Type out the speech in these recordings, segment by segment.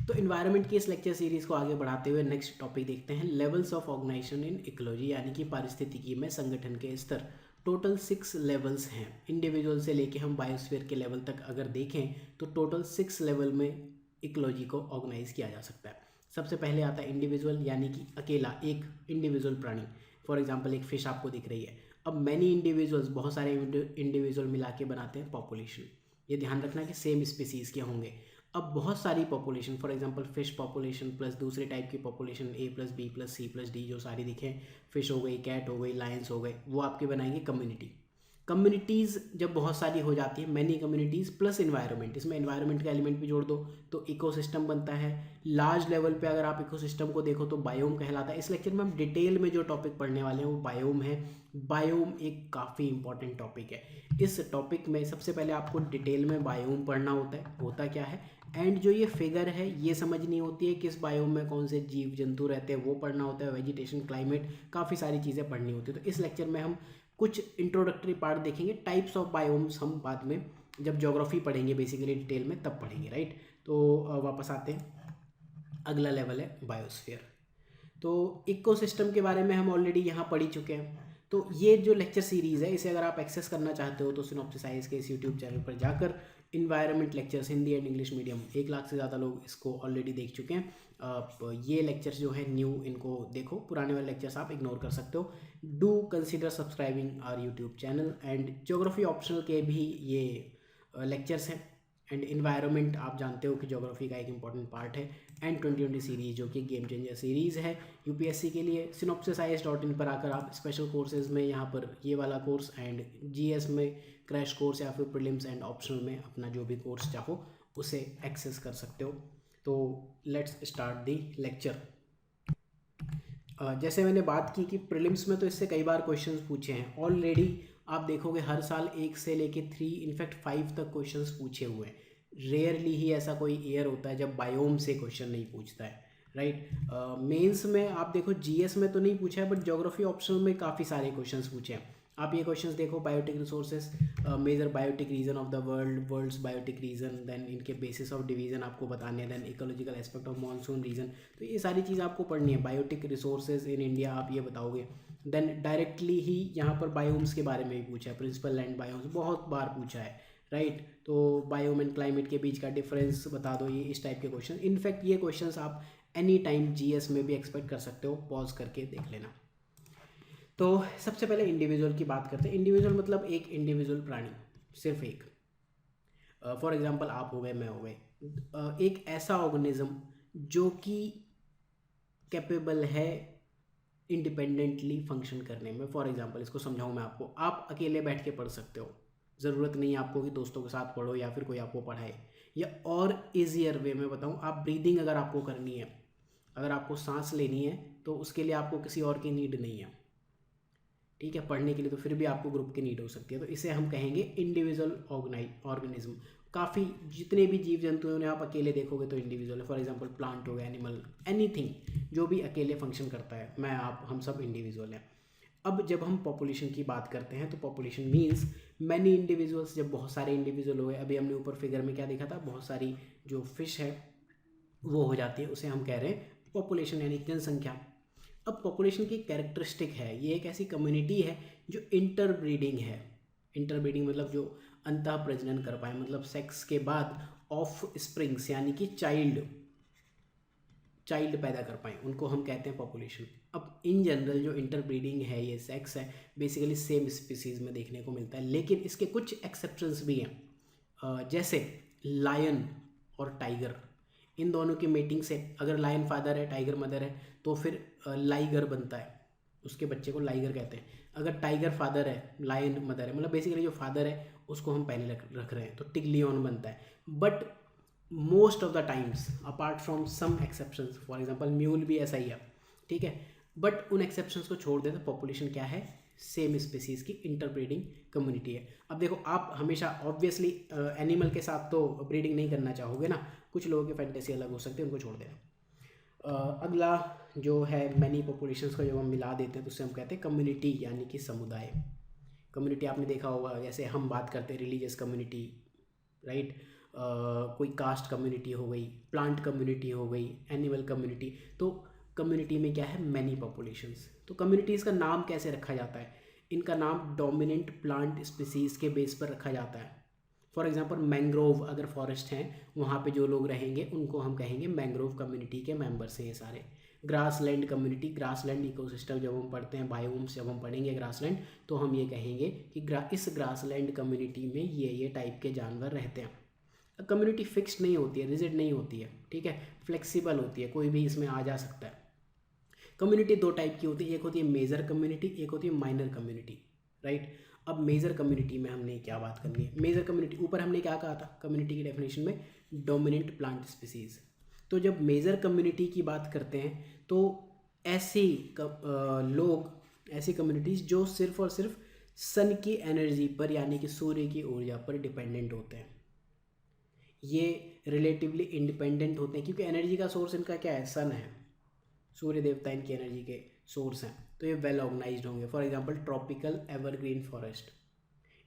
तो इन्वायरमेंट की इस लेक्चर सीरीज़ को आगे बढ़ाते हुए नेक्स्ट टॉपिक देखते हैं, levels of organisation in ecology, यानी कि पारिस्थितिकी में संगठन के स्तर। टोटल 6 लेवल्स हैं, इंडिविजुअल से लेके हम बायोस्फीयर के लेवल तक अगर देखें तो टोटल 6 लेवल में इकोलॉजी को ऑर्गेनाइज किया जा सकता है। सबसे पहले आता है इंडिविजुअल, यानी कि अकेला एक इंडिविजुअल प्राणी। फॉर एग्जांपल एक फिश आपको दिख रही है। अब मैनी इंडिविजुअल्स, बहुत सारे इंडिविजुअल मिला के बनाते हैं पॉपुलेशन। ये ध्यान रखना कि सेम स्पीसीज़ के होंगे। अब बहुत सारी population, for example fish population plus दूसरे टाइप की population A plus B plus C plus D, जो सारी दिखें, फिश हो गई, कैट हो गई, लायंस हो गए, वो आपके बनाएंगे कम्युनिटी। कम्युनिटीज़ जब बहुत सारी हो जाती है, मैनी कम्युनिटीज़ प्लस इन्वायरमेंट, इसमें इन्वायरमेंट का एलिमेंट भी जोड़ दो तो इकोसिस्टम बनता है। लार्ज लेवल पे अगर आप इकोसिस्टम को देखो तो बायोम कहलाता है। इस लेक्चर में हम डिटेल में जो टॉपिक पढ़ने वाले हैं वो बायोम है। बायोम एक काफ़ी इंपॉर्टेंट टॉपिक है। इस टॉपिक में सबसे पहले आपको डिटेल में बायोम पढ़ना होता है, होता क्या है, एंड जो ये फिगर है ये समझनी होती है किस बायोम में कौन से जीव जंतु रहते हैं, वो पढ़ना होता है। वेजिटेशन, क्लाइमेट, काफ़ी सारी चीज़ें पढ़नी होती है। तो इस लेक्चर में हम कुछ इंट्रोडक्टरी पार्ट देखेंगे। टाइप्स ऑफ बायोम्स हम बाद में जब ज्योग्राफी पढ़ेंगे बेसिकली डिटेल में तब पढ़ेंगे, राइट। तो वापस आते हैं, अगला लेवल है बायोस्फीयर। तो इकोसिस्टम के बारे में हम ऑलरेडी यहाँ पढ़ ही चुके हैं। तो ये जो लेक्चर सीरीज़ है इसे अगर आप एक्सेस करना चाहते हो तो सिनॉप्सिस आईएएस के इस यूट्यूब चैनल पर जाकर environment lectures Hindi and English medium, 1 lakh से ज़्यादा लोग इसको ऑलरेडी देख चुके हैं। ये लेक्चर्स जो है न्यू, इनको देखो, पुराने वाले लेक्चर्स आप इग्नोर कर सकते हो। Do consider subscribing our YouTube channel. And geography optional के भी ये लेक्चर्स हैं। एंड इन्वायरमेंट आप जानते हो कि ज्योग्राफी का एक इंपॉर्टेंट पार्ट है। एंड 2020 सीरीज़ जो कि गेम चेंजर सीरीज़ है यूपीएससी के लिए। synopsisis.in पर आकर आप स्पेशल कोर्सेज में यहाँ पर ये वाला कोर्स, एंड जीएस में क्रैश कोर्स, या फिर प्रीलिम्स एंड ऑप्शनल में अपना जो भी कोर्स चाहो उसे एक्सेस कर सकते हो। तो लेट्स स्टार्ट दी लेक्चर। जैसे मैंने बात की कि प्रीलिम्स में तो इससे कई बार क्वेश्चंस पूछे हैं ऑलरेडी। आप देखोगे हर साल 1 से लेके 3, इनफैक्ट 5 तक क्वेश्चंस पूछे हुए हैं। रेयरली ही ऐसा कोई ईयर होता है जब बायोम से क्वेश्चन नहीं पूछता है, राइट। मेंस में आप देखो जीएस में तो नहीं पूछा है, बट ज्योग्राफी ऑप्शनल में काफ़ी सारे क्वेश्चंस पूछे हैं। आप ये क्वेश्चंस देखो, biotic resources, major biotic region of the world's biotic region, then इनके बेसिस ऑफ डिवीजन आपको बताने हैं, then ecological aspect of monsoon region. तो ये सारी चीज़ आपको पढ़नी है। बायोटिक रिसोर्सेज इन इंडिया आप ये बताओगे। देन डायरेक्टली ही यहाँ पर बायोम्स के बारे में भी पूछा है, प्रिंसिपल लैंड बायोम्स बहुत बार पूछा है, राइट। तो बायोम एंड क्लाइमेट के बीच का डिफरेंस बता दो, ये इस टाइप के क्वेश्चन। इनफैक्ट ये क्वेश्चंस आप एनी टाइम जीएस में भी एक्सपेक्ट कर सकते हो, पॉज करके देख लेना। तो सबसे पहले इंडिविजुअल की बात करते हैं। इंडिविजुअल मतलब एक इंडिविजुअल प्राणी, सिर्फ एक। फॉर एग्जांपल आप हो गए, मैं हो गए, एक ऐसा ऑर्गेनिज्म जो कि कैपेबल है इंडिपेंडेंटली फंक्शन करने में। फॉर एग्जांपल इसको समझाऊं मैं आपको, आप अकेले बैठ के पढ़ सकते हो, ज़रूरत नहीं है आपको कि दोस्तों के साथ पढ़ो या फिर कोई आपको पढ़ाए। या और ईजियर वे में बताऊं, आप ब्रीदिंग अगर आपको करनी है, अगर आपको सांस लेनी है, तो उसके लिए आपको किसी और की नीड नहीं है, ठीक है। पढ़ने के लिए तो फिर भी आपको ग्रुप की नीड हो सकती है। तो इसे हम कहेंगे इंडिविजुअल ऑर्गेनिज्म। काफ़ी जितने भी जीव जंतु हैं उन्हें आप अकेले देखोगे तो इंडिविजुअल है। फॉर एग्जांपल प्लांट हो गया, एनिमल, एनीथिंग जो भी अकेले फंक्शन करता है, मैं, आप, हम सब इंडिविजुअल हैं। अब जब हम पॉपुलेशन की बात करते हैं तो पॉपुलेशन मीन्स मैनी इंडिविजुअल्स। जब बहुत सारे इंडिविजुअल हो गए, अभी हमने ऊपर फिगर में क्या देखा था, बहुत सारी जो फिश है वो हो जाती है, उसे हम कह रहे हैं पॉपुलेशन, यानी जनसंख्या। अब पॉपुलेशन की कैरेक्टरिस्टिक है, ये एक ऐसी कम्युनिटी है जो इंटरब्रीडिंग है। इंटरब्रीडिंग मतलब जो अंतः प्रजनन कर पाए, मतलब सेक्स के बाद ऑफ स्प्रिंग्स यानी कि चाइल्ड पैदा कर पाए, उनको हम कहते हैं पॉपुलेशन। अब इन जनरल जो इंटरब्रीडिंग है, ये सेक्स है, बेसिकली सेम स्पीसीज में देखने को मिलता है, लेकिन इसके कुछ एक्सेप्शंस भी हैं। जैसे लायन और टाइगर, इन दोनों की मेटिंग से अगर लायन फादर है, टाइगर मदर है, तो फिर लाइगर बनता है, उसके बच्चे को लाइगर कहते हैं। अगर टाइगर फादर है, लायन मदर है, मतलब बेसिकली जो फादर है उसको हम पहले रख रहे हैं, तो टिग्लियन बनता है। But most of the times, apart from some exceptions, for example mule भी ऐसा ही है, ठीक है, बट उन एक्सेप्शंस को छोड़ दे तो पॉपुलेशन क्या है, सेम स्पीसीज की इंटरब्रीडिंग कम्युनिटी है। अब देखो, आप हमेशा ऑब्वियसली एनिमल के साथ तो ब्रीडिंग नहीं करना चाहोगे ना, कुछ लोगों की फैंटेसी अलग हो सकती है, उनको छोड़ देना। अगला जो है मैनी पॉपुलेशंस को जब हम मिला देते हैं तो उससे हम कहते हैं कम्युनिटी, यानी कि समुदाय। कम्युनिटी आपने देखा होगा, जैसे हम बात करते हैं रिलीजियस कम्युनिटी, राइट, कोई कास्ट कम्युनिटी हो गई, प्लांट कम्युनिटी हो गई, एनिमल कम्युनिटी। तो कम्युनिटी में क्या है, मैनी पॉपुलेशंस। तो कम्युनिटीज़ का नाम कैसे रखा जाता है, इनका नाम डोमिनेंट प्लांट स्पीसीज़ के बेस पर रखा जाता है। फॉर एग्जांपल मैंग्रोव अगर फॉरेस्ट हैं, वहाँ पे जो लोग रहेंगे उनको हम कहेंगे मैंग्रोव कम्युनिटी के मेंबर्स हैं ये सारे। ग्रासलैंड कम्युनिटी, ग्रासलैंड इकोसिस्टम जब हम पढ़ते हैं, बायोम्स जब हम पढ़ेंगे ग्रासलैंड, तो हम ये कहेंगे कि इस ग्रासलैंड कम्युनिटी में ये टाइप के जानवर रहते हैं। कम्युनिटी फिक्स्ड नहीं होती है, रिजिड नहीं होती है, ठीक है, फ्लेक्सिबल होती है, कोई भी इसमें आ जा सकता है। कम्युनिटी दो टाइप की होती है, एक होती है मेजर कम्युनिटी, एक होती है माइनर कम्युनिटी, राइट। अब मेजर कम्युनिटी में हमने क्या बात करनी है, मेजर कम्युनिटी ऊपर हमने क्या कहा था कम्युनिटी की डेफिनेशन में, डोमिनेंट प्लांट स्पीसीज। तो जब मेजर कम्युनिटी की बात करते हैं तो ऐसे लोग, ऐसी कम्युनिटीज़ जो सिर्फ और सिर्फ सन की एनर्जी पर यानी कि सूर्य की ऊर्जा पर डिपेंडेंट होते हैं। ये रिलेटिवली इंडिपेंडेंट होते हैं क्योंकि एनर्जी का सोर्स इनका क्या है, सन है, सूर्य देवता इनकी एनर्जी के सोर्स हैं। तो ये वेल ऑर्गेनाइज्ड होंगे। For example tropical evergreen forest,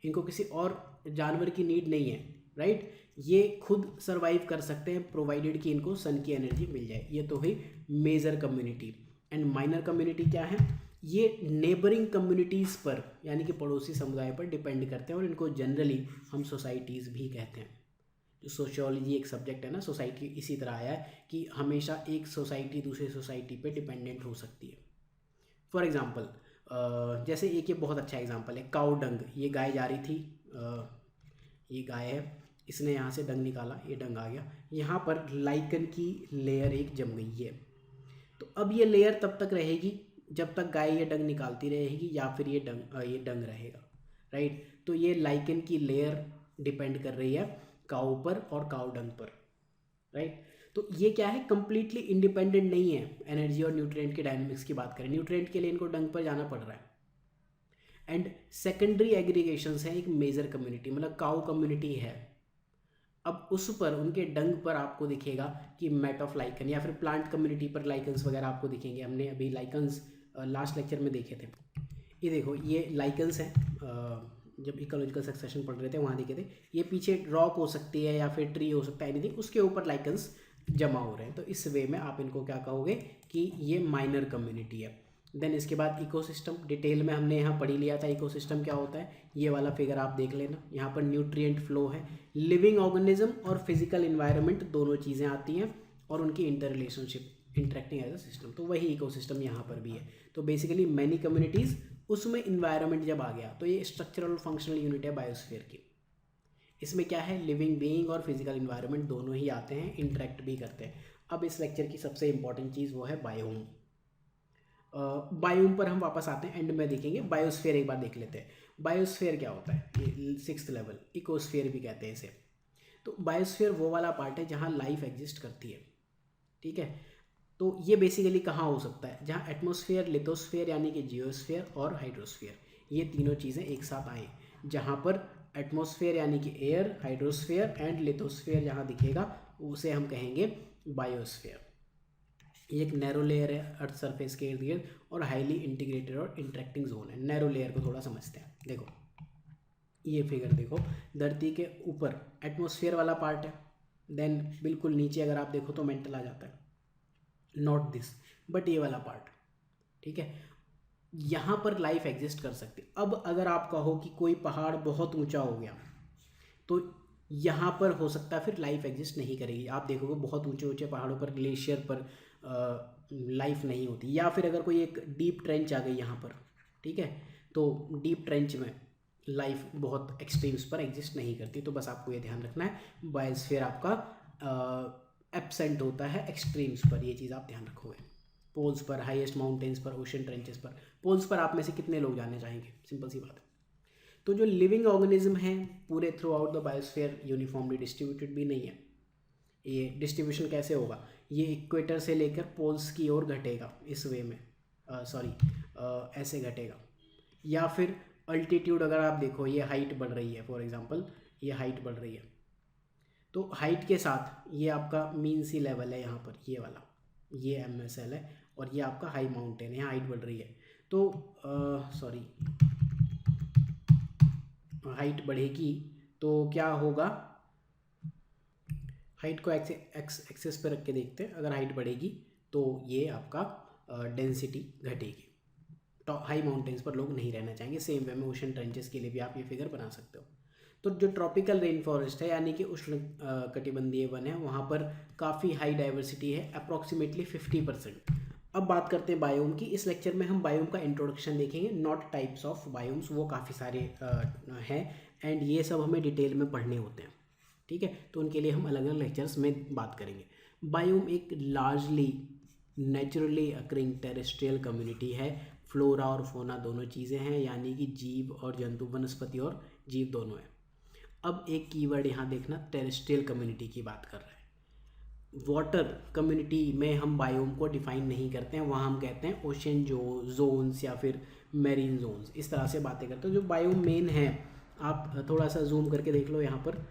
इनको किसी और जानवर की नीड नहीं है, राइट। ये खुद सरवाइव कर सकते हैं प्रोवाइडेड कि इनको सन की एनर्जी मिल जाए। ये तो हुई major community. And minor community क्या है, ये नेबरिंग कम्युनिटीज़ पर यानी कि पड़ोसी समुदाय पर डिपेंड करते हैं और इनको जनरली हम सोसाइटीज़ भी कहते हैं। जो सोशियोलॉजी एक सब्जेक्ट है ना, सोसाइटी इसी तरह आया है कि हमेशा एक सोसाइटी दूसरी सोसाइटी पे डिपेंडेंट हो सकती है। फॉर एग्जांपल जैसे एक ये बहुत अच्छा एग्जांपल है, काऊ डंग। ये गाय जा रही थी, ये गाय है, इसने यहाँ से डंग निकाला, ये डंग आ गया, यहाँ पर लाइकन की लेयर एक जम गई है। तो अब ये लेयर तब तक रहेगी जब तक गाय ये डंग निकालती रहेगी या फिर ये डंग रहेगा, राइट। तो ये लाइकन की लेयर डिपेंड कर रही है काऊ पर और काऊ डंग पर, राइट। तो ये क्या है, कंप्लीटली इंडिपेंडेंट नहीं है। एनर्जी और न्यूट्रिएंट के डायनामिक्स की बात करें, न्यूट्रिएंट के लिए इनको डंग पर जाना पड़ रहा है। एंड सेकेंडरी एग्रीगेशंस है एक मेजर कम्युनिटी, मतलब काऊ कम्युनिटी है, अब उस पर उनके डंग पर आपको दिखेगा कि मैट ऑफ लाइकन, या फिर प्लांट कम्युनिटी पर लाइकन्स वगैरह आपको दिखेंगे। हमने अभी लाइकन्स लास्ट लेक्चर में देखे थे। ये देखो ये लाइकन्स हैं, जब इकोलॉजिकल सक्सेशन पढ़ रहे थे वहाँ देखे थे। ये पीछे रॉक हो सकती है या फिर ट्री हो सकता है, एनीथिंग, उसके ऊपर लाइकन्स जमा हो रहे हैं। तो इस वे में आप इनको क्या कहोगे कि ये माइनर कम्युनिटी है। देन इसके बाद इकोसिस्टम, डिटेल में हमने यहाँ पढ़ी लिया था इकोसिस्टम क्या होता है। ये वाला फिगर आप देख लेना, यहाँ पर न्यूट्रिएंट फ्लो है, लिविंग ऑर्गेनिज्म और फिजिकल इन्वायरमेंट दोनों चीज़ें आती हैं और उनकी inter relationship, interacting as a system. तो वही इकोसिस्टम यहाँ पर भी है। तो बेसिकली मैनी कम्युनिटीज़, उसमें इन्वायरमेंट जब आ गया तो ये स्ट्रक्चरल फंक्शनल यूनिट है बायोस्फीयर की। इसमें क्या है, लिविंग बीइंग और फिजिकल इन्वायरमेंट दोनों ही आते हैं, इंटरेक्ट भी करते हैं। अब इस लेक्चर की सबसे इंपॉर्टेंट चीज़ वो है बायोम। बायोम पर हम वापस आते हैं, एंड में देखेंगे। बायोस्फीयर एक बार देख लेते हैं। बायोस्फीयर क्या होता है, ये 6th लेवल, इकोस्फीयर भी कहते हैं इसे। तो बायोस्फीयर वो वाला पार्ट है जहाँ लाइफ एग्जिस्ट करती है, ठीक है। तो ये बेसिकली कहाँ हो सकता है, जहाँ एटमॉस्फेयर, लिथोस्फेयर यानी कि जियोस्फेयर और हाइड्रोस्फीयर, ये तीनों चीज़ें एक साथ आए, जहाँ पर एटमॉस्फेयर यानी कि एयर, हाइड्रोस्फीयर एंड लिथोस्फेयर जहाँ दिखेगा उसे हम कहेंगे बायोस्फीयर। ये एक नैरो लेयर है अर्थ सरफेस के इर्द गिर्द और हाईली इंटीग्रेटेड और इंटरेक्टिंग जोन है। नैरो लेयर को थोड़ा समझते हैं। देखो ये फिगर देखो, धरती के ऊपर एटमॉस्फेयर वाला पार्ट है, देन बिल्कुल नीचे अगर आप देखो तो मेंटल आ जाता है, नॉट दिस बट ये वाला पार्ट, ठीक है। यहाँ पर लाइफ एग्जिस्ट कर सकती। अब अगर आप कहो कि कोई पहाड़ बहुत ऊंचा हो गया तो यहाँ पर हो सकता है फिर लाइफ एग्जिस्ट नहीं करेगी। आप देखोगे बहुत ऊंचे ऊंचे पहाड़ों पर, ग्लेशियर पर लाइफ नहीं होती। या फिर अगर कोई एक डीप ट्रेंच आ गई यहाँ पर, ठीक है, तो डीप ट्रेंच में लाइफ बहुत एक्सट्रीम्स पर एग्जिस्ट नहीं करती। तो बस आपको ये ध्यान रखना है, बायोस्फीयर आपका एब्सेंट होता है एक्सट्रीम्स पर, ये चीज़ आप ध्यान रखोगे। पोल्स पर, हाईएस्ट माउंटेन्स पर, ओशन ट्रेंचेस पर। पोल्स पर आप में से कितने लोग जानना चाहेंगे, सिंपल सी बात है। तो जो लिविंग ऑर्गेनिज्म है पूरे through out the biosphere uniformly distributed भी नहीं है। ये डिस्ट्रीब्यूशन कैसे होगा, ये इक्वेटर से लेकर पोल्स की ओर घटेगा इस वे में, ऐसे घटेगा। या फिर अल्टीट्यूड अगर आप देखो, ये हाइट बढ़ रही है, फॉर एग्जांपल ये हाइट बढ़ रही है, तो हाइट के साथ ये आपका मीन सी लेवल है यहाँ पर, ये वाला, ये MSL है, और ये आपका हाई माउंटेन है, हाइट बढ़ रही है। तो हाइट बढ़ेगी तो क्या होगा, हाइट को एक्सेस पे रख के देखते हैं, अगर हाइट बढ़ेगी तो ये आपका डेंसिटी घटेगी। तो हाई माउंटेन्स पर लोग नहीं रहना चाहेंगे। सेम वे में ओशन ट्रेंचेस के लिए भी आप ये फिगर बना सकते हो। तो जो ट्रॉपिकल रेन फॉरेस्ट है यानी कि उष्ण कटिबंधीय वन है, वहाँ पर काफ़ी हाई डाइवर्सिटी है, अप्रॉक्सीमेटली 50%। अब बात करते हैं बायोम की। इस लेक्चर में हम बायोम का इंट्रोडक्शन देखेंगे, नॉट टाइप्स ऑफ बायोम्स, वो काफ़ी सारे हैं एंड ये सब हमें डिटेल में पढ़ने होते हैं, ठीक है। तो उनके लिए हम अलग अलग लेक्चर्स में बात करेंगे। बायोम एक largely naturally occurring terrestrial community है। फ्लोरा और फोना दोनों चीज़ें हैं, यानी कि जीव और जंतु, वनस्पति और जीव दोनों हैं। अब एक कीवर्ड यहाँ देखना, टेरेस्ट्रियल कम्युनिटी की बात कर रहे हैं। वाटर कम्युनिटी में हम बायोम को डिफाइन नहीं करते हैं, वहाँ हम कहते हैं ओशन जोन्स या फिर मेरीन जोन्स, इस तरह से बातें करते हैं। जो बायोम मेन है, आप थोड़ा सा जूम करके देख लो यहाँ पर,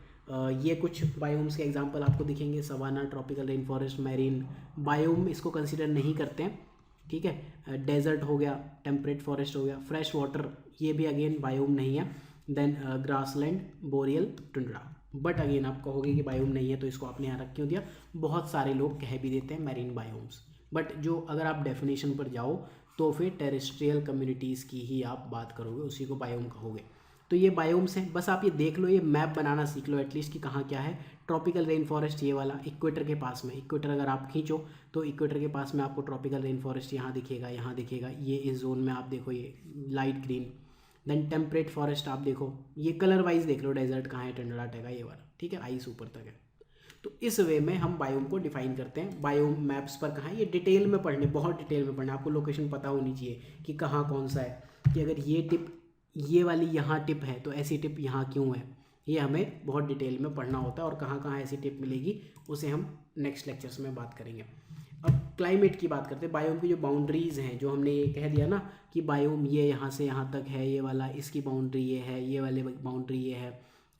ये कुछ बायोम्स के एग्जांपल आपको दिखेंगे, savanna, tropical rain forest, marine. Biome इसको कंसिडर नहीं करते हैं, ठीक है। डेजर्ट हो गया, टेम्परेट फॉरेस्ट हो गया, फ्रेश वाटर, ये भी अगेन बायोम नहीं है। Then grassland, boreal, tundra. But again आप कहोगे कि बायोम नहीं है तो इसको आपने यहाँ रख क्यों दिया। बहुत सारे लोग कह भी देते हैं मैरीन बायोम्स, बट जो अगर आप डेफिनेशन पर जाओ तो फिर टेरेस्ट्रियल कम्युनिटीज़ की ही आप बात करोगे, उसी को बायोम कहोगे। तो ये बायोम्स हैं, बस आप ये देख लो, ये मैप बनाना सीख लो एटलीस्ट कि कहाँ क्या है। ट्रॉपिकल रेन फॉरेस्ट ये वाला इक्वेटर के पास में, इक्वेटर अगर आप खींचो तो इक्वेटर के पास में आपको ट्रॉपिकल रेन फॉरेस्ट यहाँ दिखेगा, यहाँ दिखेगा, ये इस जोन में आप देखो, ये light green. Then temperate forest आप देखो, ये कलर वाइज देख लो, डेजर्ट कहाँ है, टंडरा टैगा ये वाला, ठीक है, आइस ऊपर तक है। तो इस वे में हम बायोम को डिफाइन करते हैं। बायोम मैप्स पर कहाँ है, ये डिटेल में पढ़ने, बहुत डिटेल में पढ़ना, आपको लोकेशन पता होनी चाहिए कि कहाँ कौन सा है, कि अगर ये टिप, ये वाली यहाँ टिप है तो ऐसी टिप यहाँ क्यों है, ये हमें बहुत डिटेल में पढ़ना होता है। और कहाँ कहाँ ऐसी टिप मिलेगी उसे हम नेक्स्ट लेक्चर्स में बात करेंगे। अब क्लाइमेट की बात करते हैं। बायोम की जो बाउंड्रीज़ हैं, जो हमने ये कह दिया ना कि बायोम ये यहाँ से यहाँ तक है, ये वाला इसकी बाउंड्री ये है, ये वाले बाउंड्री ये है।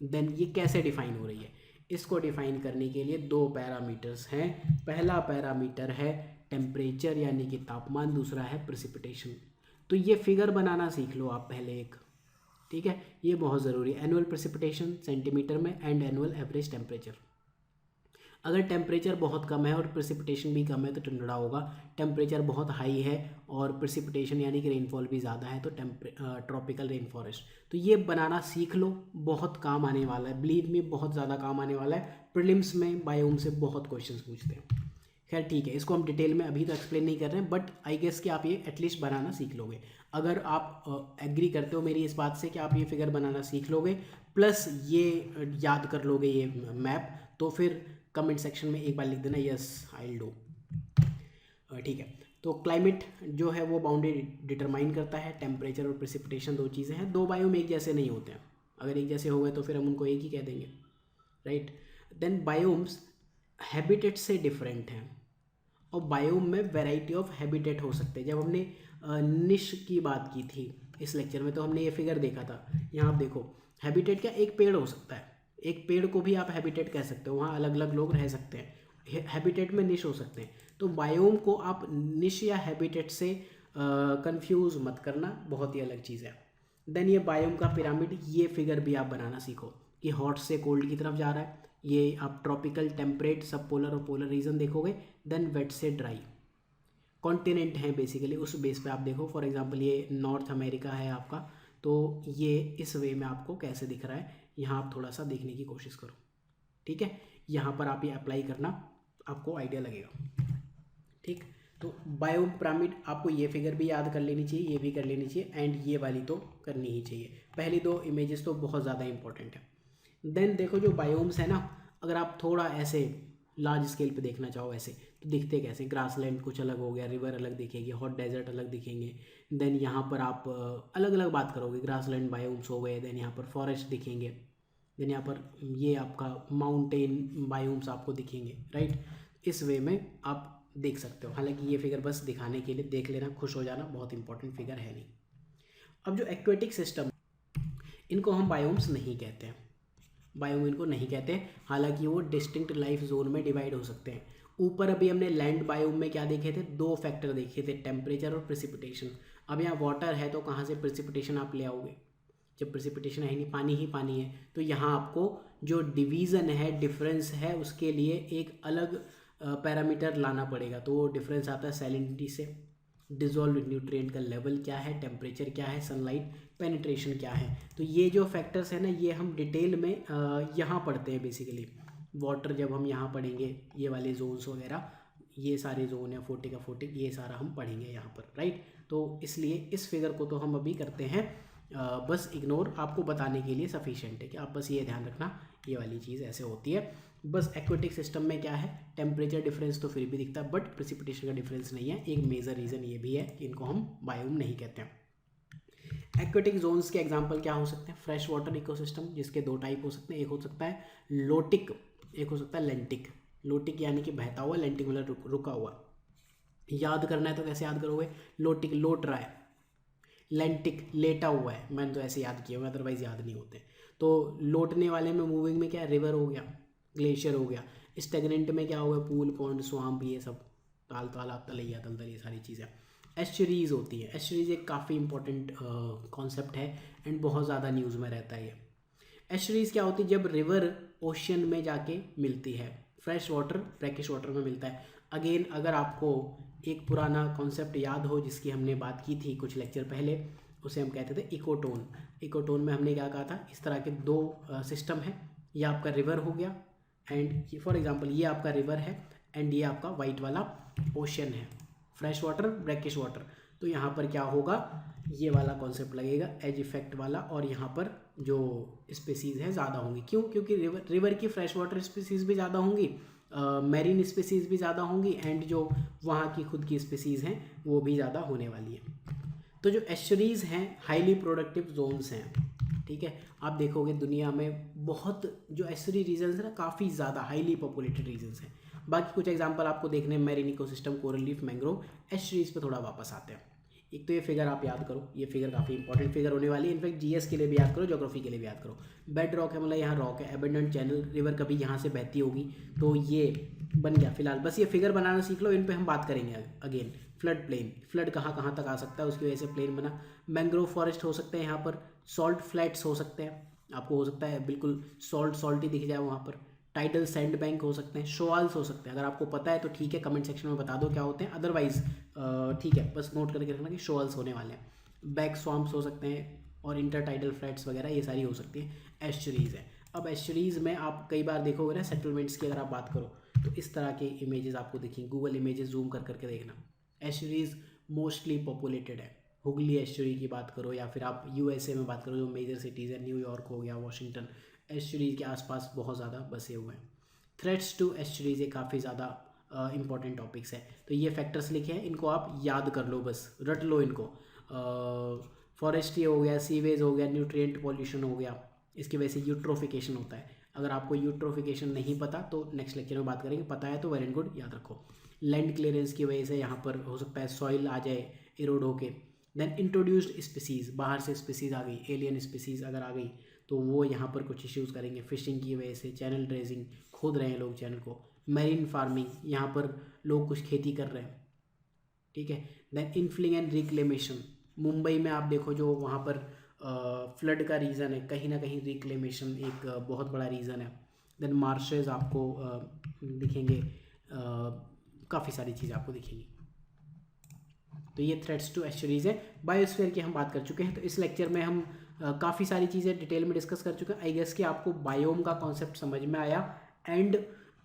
देन ये कैसे डिफाइन हो रही है, इसको डिफाइन करने के लिए दो पैरामीटर्स हैं। पहला पैरामीटर है टेम्परेचर यानी कि तापमान, दूसरा है प्रेसिपिटेशन। तो ये फिगर बनाना सीख लो आप पहले एक, ठीक है, ये बहुत ज़रूरी है। एनुअल प्रेसिपिटेशन सेंटीमीटर में एंड एनुअल एवरेज टेम्परेचर। अगर टेम्परेचर बहुत कम है और प्रेसिपिटेशन भी कम है तो टुंड्रा होगा। टेम्परेचर बहुत हाई है और प्रेसिपिटेशन यानी कि रेनफॉल भी ज़्यादा है तो ट्रॉपिकल रेन फॉरेस्ट। तो ये बनाना सीख लो, बहुत काम आने वाला है, बिलीव मी बहुत ज़्यादा काम आने वाला है। प्रीलिम्स में बायोम से बहुत क्वेश्चंस पूछते हैं। खैर ठीक है, इसको हम डिटेल में अभी तो एक्सप्लेन नहीं कर रहे हैं, बट आई गेस कि आप ये एटलीस्ट बनाना सीख लोगे। अगर आप एग्री करते हो मेरी इस बात से कि आप ये फिगर बनाना सीख लोगे प्लस ये याद कर लोगे ये मैप, तो फिर कमेंट सेक्शन में एक बार लिख देना यस आई विल डू, ठीक है। तो क्लाइमेट जो है वो बाउंड्री डिटरमाइन करता है, टेम्परेचर और प्रेसिपिटेशन दो चीज़ें हैं। दो बायोम एक जैसे नहीं होते हैं, अगर एक जैसे हो गए तो फिर हम उनको एक ही कह देंगे, राइट। देन बायोम्स हैबिटेट से डिफरेंट हैं और बायोम में वैरायटी ऑफ हैबिटेट हो सकते हैं। जब हमने निश की बात की थी इस लेक्चर में तो हमने ये फिगर देखा था। यहाँ आप देखो, हैबिटेट क्या, एक पेड़ हो सकता है, एक पेड़ को भी आप हैबिटेट कह सकते हो, वहाँ अलग अलग लोग रह सकते हैं। हैबिटेट में निश हो सकते हैं। तो बायोम को आप निश या हैबिटेट से कंफ्यूज मत करना, बहुत ही अलग चीज़ है। देन ये बायोम का पिरामिड, ये फिगर भी आप बनाना सीखो कि हॉट से कोल्ड की तरफ जा रहा है। ये आप ट्रॉपिकल, टेम्परेट, सब पोलर और पोलर रीजन देखोगे। देन वेट से ड्राई कॉन्टिनेंट हैं बेसिकली, उस बेस पे आप देखो। फॉर एग्जांपल ये नॉर्थ अमेरिका है आपका, तो ये इस वे में आपको कैसे दिख रहा है, यहाँ आप थोड़ा सा देखने की कोशिश करो, ठीक है। यहाँ पर आप ये अप्लाई करना, आपको आइडिया लगेगा, ठीक। तो बायोम पिरामिड, आपको ये फिगर भी याद कर लेनी चाहिए, ये भी कर लेनी चाहिए, एंड ये वाली तो करनी ही चाहिए। पहली दो इमेजेस तो बहुत ज़्यादा इंपॉर्टेंट है। देन देखो जो बायोम्स है ना, अगर आप थोड़ा ऐसे लार्ज स्केल पे देखना चाहो ऐसे, तो दिखते कैसे, ग्रासलैंड कुछ अलग हो गया, रिवर अलग दिखेगी, हॉट डेजर्ट अलग दिखेंगे। देन यहाँ पर आप अलग अलग बात करोगे, ग्रासलैंड बायोम्स हो गए। देन यहाँ पर फॉरेस्ट दिखेंगे। देन यहाँ पर ये आपका माउंटेन बायोम्स आपको दिखेंगे, राइट। इस वे में आप देख सकते हो। हालांकि ये फिगर बस दिखाने के लिए देख लेना, खुश हो जाना, बहुत इंपॉर्टेंट फिगर है नहीं। अब जो एक्वेटिक सिस्टम, इनको हम बायोम्स नहीं कहते हैं, बायोम इनको नहीं कहते। हालांकि वो डिस्टिंक्ट लाइफ जोन में डिवाइड हो सकते हैं। ऊपर अभी हमने लैंड बायोम में क्या देखे थे, दो फैक्टर देखे थे, टेम्परेचर और प्रेसिपिटेशन। अब यहाँ वाटर है तो कहाँ से प्रेसिपिटेशन आप ले आओगे, जब प्रेसिपिटेशन है नहीं, पानी ही पानी है, तो यहाँ आपको जो डिवीज़न है, डिफरेंस है, उसके लिए एक अलग पैरामीटर लाना पड़ेगा। तो वो डिफरेंस आता है सैलिनिटी से, डिजोल्व न्यूट्रिएंट का लेवल क्या है, टेम्परेचर क्या है, सनलाइट पेनिट्रेशन क्या है। तो ये जो फैक्टर्स है ना, ये हम डिटेल में यहाँ पढ़ते हैं बेसिकली। वाटर जब हम यहाँ पढ़ेंगे, ये वाले जोन्स वगैरह, ये सारे जोन है, फोटिक का फोटिक, ये सारा हम पढ़ेंगे यहाँ पर, राइट। तो इसलिए इस फिगर को तो हम अभी करते हैं बस इग्नोर, आपको बताने के लिए सफिशिएंट है कि आप बस ये ध्यान रखना ये वाली चीज़ ऐसे होती है। बस एक्वेटिक सिस्टम में क्या है, टेम्परेचर डिफरेंस तो फिर भी दिखता है, बट प्रेसिपिटेशन का डिफरेंस नहीं है। एक मेजर रीज़न ये भी है कि इनको हम बायोम नहीं कहते हैं। एक्वेटिक जोन्स के एग्जांपल क्या हो सकते हैं, फ्रेश वाटर इकोसिस्टम, जिसके दो टाइप हो सकते हैं, एक हो सकता है लोटिक, एक हो सकता है लेंटिक। लोटिक यानी कि बहता हुआ, लेंटिक मतलब रुका हुआ। याद करना है तो कैसे याद करोगे, लोटिक लोट रहा है, लेंटिक लेटा हुआ है। मैंने तो ऐसे याद किया हुआ, अदरवाइज याद नहीं होते। तो लोटने वाले में, मूविंग में क्या है, रिवर हो गया, ग्लेशियर हो गया। स्टेगनेंट में क्या होगा, पूल, पॉन्ड, स्वाम्प, ये सब, तालाब, तलैया, दलदल, ये सारी चीज़ें। एस्चुरीज होती है। एस्चुरीज एक काफ़ी इंपॉर्टेंट कॉन्सेप्ट है एंड बहुत ज़्यादा न्यूज़ में रहता है ये। एस्चुरीज क्या होती है, जब रिवर ओशियन में जाके मिलती है, फ्रेश वाटर ब्रैकिश वाटर में मिलता है। अगेन अगर आपको एक पुराना कॉन्सेप्ट याद हो जिसकी हमने बात की थी कुछ लेक्चर पहले, उसे हम कहते थे इकोटोन। इकोटोन में हमने क्या कहा था, इस तरह के दो सिस्टम है, ये आपका रिवर हो गया एंड फॉर एग्जांपल ये आपका रिवर है एंड ये आपका वाइट वाला ओशन है, फ्रेश वाटर ब्रैकिश वाटर। तो यहाँ पर क्या होगा, ये वाला कॉन्सेप्ट लगेगा एज इफेक्ट वाला, और यहाँ पर जो स्पीसीज़ है ज़्यादा होंगी। क्यों, क्योंकि रिवर की फ्रेश वाटर स्पीसीज़ भी ज़्यादा होंगी, मैरीन स्पीसीज़ भी ज़्यादा होंगी एंड जो वहाँ की खुद की स्पीसीज़ हैं वो भी ज़्यादा होने वाली है। तो जो एस्चुरीज़ हैं हाईली प्रोडक्टिव जोन्स हैं, ठीक है। आप देखोगे दुनिया में बहुत जो एस्चुरी रीजन्स हैं ना, काफ़ी ज़्यादा हाईली पॉपुलेटेड रीजन्स हैं। बाकी कुछ एग्जांपल आपको देखने, marine ecosystem, coral reef, mangrove, estuaries पे थोड़ा वापस आते हैं। एक तो ये फिगर आप याद करो, ये फिगर काफ़ी इंपॉर्टेंट फिगर होने वाली है। इनफैक्ट जीएस के लिए भी याद करो, ज्योग्राफी के लिए भी याद करो। बेड रॉक है, मतलब यहाँ रॉक है, एबंडेंट चैनल, रिवर कभी यहाँ से बहती होगी, तो ये बन गया। फिलहाल बस ये फिगर बनाना सीख लो, इन पे हम बात करेंगे अगेन। फ्लड प्लेन, फ्लड कहाँ कहाँ तक आ सकता है, उसकी वजह से प्लेन बना। मैंग्रोव फॉरेस्ट हो सकते हैं यहाँ पर, सॉल्ट फ्लैट्स हो सकते हैं, आपको हो सकता है बिल्कुल सॉल्ट ही दिख जाए वहाँ पर। टाइडल सैंड बैंक हो सकते हैं, शोआल्स हो सकते हैं। अगर आपको पता है तो ठीक है, कमेंट सेक्शन में बता दो क्या होते हैं, अदरवाइज ठीक है, बस नोट करके रखना कि शोआल्स होने वाले हैं। बैक स्वाम्प्स हो सकते हैं और इंटरटाइडल फ्लैट्स वगैरह, ये सारी हो सकती है, एस्चुरीज़ है। अब एस्चुरीज़ में आप कई बार देखोगे ना, सेटलमेंट्स की अगर आप बात करो तो इस तरह के इमेजेस आपको दिखेंगे, गूगल इमेजेस जूम कर करके देखना। एस्चुरीज़ मोस्टली पॉपुलेटेड है। हुगली एस्चुरी की बात करो या फिर आप यूएसए में बात करो, जो मेजर सिटीज़ है, न्यूयॉर्क हो गया, वॉशिंगटन, एस्चुरीज के आसपास बहुत ज़्यादा बसे हुए हैं। थ्रेट्स टू एस्चुरीज ये काफ़ी ज़्यादा इंपॉर्टेंट टॉपिक्स हैं। तो ये फैक्टर्स लिखे हैं, इनको आप याद कर लो, बस रट लो इनको। फॉरेस्ट्री हो गया, सीवेज हो गया, न्यूट्रिएंट पॉल्यूशन हो गया, इसकी वजह से यूट्रोफिकेशन होता है। अगर आपको यूट्रोफिकेशन नहीं पता तो नेक्स्ट लेक्चर में बात करेंगे, पता है तो वेरी गुड, याद रखो। लैंड क्लियरेंस की वजह से यहाँ पर हो सकता है सॉइल आ जाए इरोड होके। देन इंट्रोड्यूस्ड स्पीसीज़, बाहर से स्पीसीज़ आ गई, एलियन स्पीसीज़ अगर आ गई तो वो यहाँ पर कुछ इश्यूज़ करेंगे। फिशिंग की वजह से, चैनल ड्रेजिंग, खोद रहे हैं लोग चैनल को। मैरीन फार्मिंग, यहाँ पर लोग कुछ खेती कर रहे हैं, ठीक है। देन इनफ्लिंग एंड रिक्लेमेशन, मुंबई में आप देखो जो वहाँ पर फ्लड का रीज़न है, कहीं ना कहीं रिक्लेमेशन एक बहुत बड़ा रीज़न है। देन मार्शेज आपको दिखेंगे, काफ़ी सारी चीज़ें आपको दिखेंगी। तो ये थ्रेट्स टू एस्चुरीज है। बायोस्फीयर की हम बात कर चुके हैं, तो इस लेक्चर में हम काफ़ी सारी चीज़ें डिटेल में डिस्कस कर चुके हैं। आई गेस कि आपको बायोम का कॉन्सेप्ट समझ में आया एंड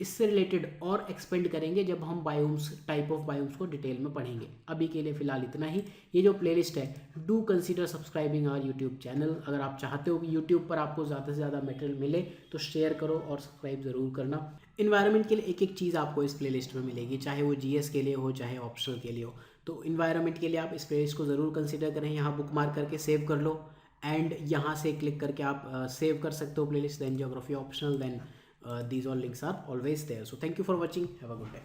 इससे रिलेटेड और एक्सपेंड करेंगे जब हम बायोम्स, टाइप ऑफ बायोम्स को डिटेल में पढ़ेंगे। अभी के लिए फ़िलहाल इतना ही। ये जो प्लेलिस्ट है, do consider subscribing our YouTube channel. अगर आप चाहते हो कि यूट्यूब पर आपको ज़्यादा से ज़्यादा मटेरियल मिले तो शेयर करो और सब्सक्राइब ज़रूर करना। इन्वायरमेंट के लिए एक एक चीज़ आपको इस प्लेलिस्ट में मिलेगी, चाहे वो जीएस के लिए हो चाहे ऑप्शनल के लिए हो। तो इन्वायरमेंट के लिए आप इस प्लेलिस्ट को ज़रूर कंसीडर करें, यहाँ बुक मार्क करके सेव कर लो एंड यहाँ से क्लिक करके आप सेव कर सकते हो playlist. Then geography optional, then these all links are always there. So thank you for watching. Have a good day.